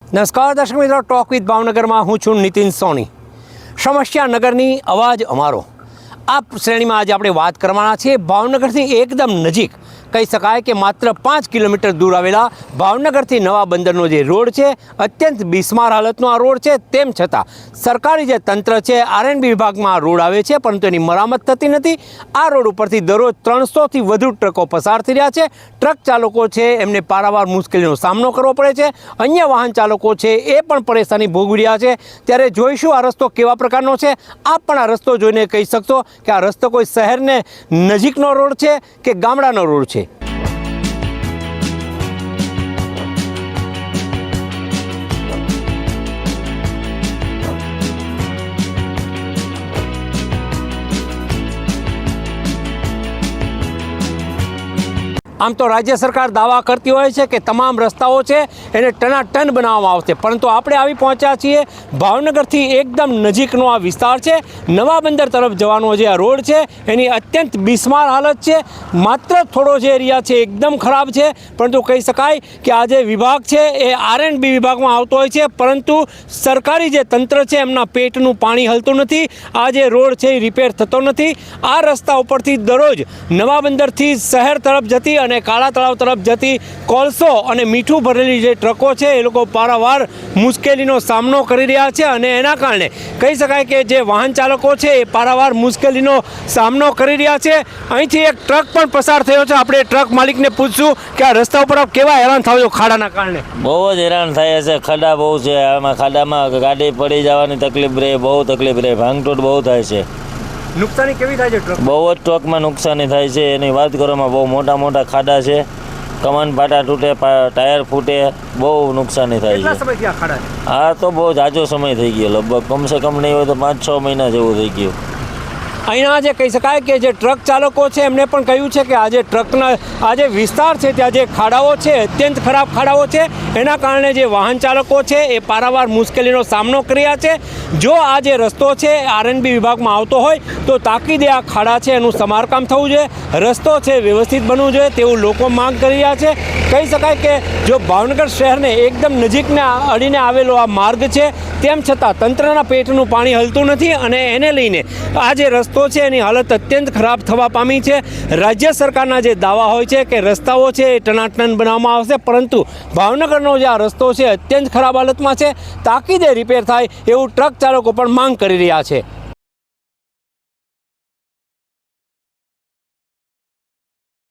નમસ્કાર દર્શક મિત્રો, ટોક વિથ ભાવનગરમાં હું છું નીતિન સોની। સમસ્યા નગરની અવાજ અમારો આ શ્રેણીમાં આજે આપણે વાત કરવાના છીએ ભાવનગરથી એકદમ નજીક કહી શકાય કે માત્ર 5 કિલોમીટર દૂર આવેલા ભાવનગરથી નવા બંદરનો જે રોડ છે અત્યંત બિસ્માર હાલતનો આ રોડ છે। તેમ છતાં સરકારી જે તંત્ર છે આરએનબી વિભાગમાં આ રોડ આવે છે પરંતુ એની મરામત થતી નથી। આ રોડ ઉપરથી દરરોજ 300થી વધુ ટ્રકો પસાર થઈ રહ્યા છે। ટ્રક ચાલકો છે એમને પારાવાર મુશ્કેલીનો સામનો કરવો પડે છે, અન્ય વાહન ચાલકો છે એ પણ પરેશાની ભોગવી રહ્યા છે। ત્યારે જોઈશું આ રસ્તો કેવા પ્રકારનો છે। આપ પણ આ રસ્તો જોઈને કહી શકશો કે આ રસ્તો કોઈ શહેરને નજીકનો રોડ છે કે ગામડાનો રોડ છે। આમ તો રાજ્ય સરકાર દાવા કરતી હોય છે કે તમામ રસ્તાઓ છે એને ટનાટન બનાવવામાં આવશે, પરંતુ આપણે આવી પહોંચ્યા છીએ ભાવનગરથી એકદમ નજીકનો આ વિસ્તાર છે। નવા બંદર તરફ જવાનો જે આ રોડ છે એની અત્યંત બિસ્માર હાલત છે। માત્ર થોડો જે એરિયા છે એકદમ ખરાબ છે, પરંતુ કહી શકાય કે આ જે વિભાગ છે એ આરએનબી વિભાગમાં આવતો હોય છે, પરંતુ સરકારી જે તંત્ર છે એમના પેટનું પાણી હલતું નથી। આ જે રોડ છે એ રિપેર થતો નથી। આ રસ્તા ઉપરથી દરરોજ નવા બંદરથી શહેર તરફ જતી અને કાળા તળાવ તરફ જતી કોલસો અને મીઠું ભરેલી જે ટ્રકો છે એ લોકો પારાવાર મુશ્કેલીનો સામનો કરી રહ્યા છે અને એના કારણે કહી શકાય કે જે વાહન ચાલકો છે એ પારાવાર મુશ્કેલીનો સામનો કરી રહ્યા છે। અહીંથી એક ટ્રક પણ પસાર થયો છે, આપણે ટ્રક માલિકને પૂછશું કે આ રસ્તા ઉપર આપ કેવા હેરાન થાવ છો ખાડાના કારણે? બહુ જ હેરાન થાય છે, ખાડા બહુ છે, આમાં ખાડામાં ગાડી પડી જવાની તકલીફ રહે, બહુ તકલીફ રહે, ભાંગતોડ બહુ થાય છે। નુકસાની કેવી થાય છે? ટ્રક બહુ જ ટ્રકમાં નુકસાની થાય છે, એની વાત કરવામાં બહુ મોટા મોટા ખાડા છે, કમાન પાટા તૂટે, ટાયર ફૂટે, બહુ નુકસાની થાય કેટલા છે। સમયથી આ ખાડા છે? આ તો બહુ જાજો સમય થઈ ગયો, લગભગ કમસે કમ નહીં હોય તો 5-6 મહિના જેવું થઈ ગયું। અહીંના જે કહી શકાય કે જે ટ્રક ચાલકો છે એમને પણ કહ્યું છે કે આ જે ટ્રકના આ જે વિસ્તાર છે ત્યાં જે ખાડાઓ છે અત્યંત ખરાબ ખાડાઓ છે, એના કારણે જે વાહન ચાલકો છે એ પારાવાર મુશ્કેલીનો સામનો કરી રહ્યા છે। જો આ જે રસ્તો છે આરએનબી વિભાગમાં આવતો હોય તો તાકીદે આ ખાડા છે એનું સમારકામ થવું જોઈએ, રસ્તો છે વ્યવસ્થિત બનવું જોઈએ તેવું લોકો માંગ કરી રહ્યા છે। કહી શકાય કે જો ભાવનગર શહેરને એકદમ નજીકને અડીને આવેલો આ માર્ગ છે, તેમ છતાં તંત્રના પેટનું પાણી હલતું નથી અને એને લઈને આ જે રસ્તો છે એની હાલત અત્યંત ખરાબ થવા પામી છે। રાજ્ય સરકારના જે દાવા હોય છે કે રસ્તાઓ છે એ ટનાટન બનાવવામાં આવશે, પરંતુ ભાવનગરનો જે આ રસ્તો છે અત્યંત ખરાબ હાલતમાં છે, તાકીદે રિપેર થાય એવું ટ્રક ચાલકો પણ માંગ કરી રહ્યા છે।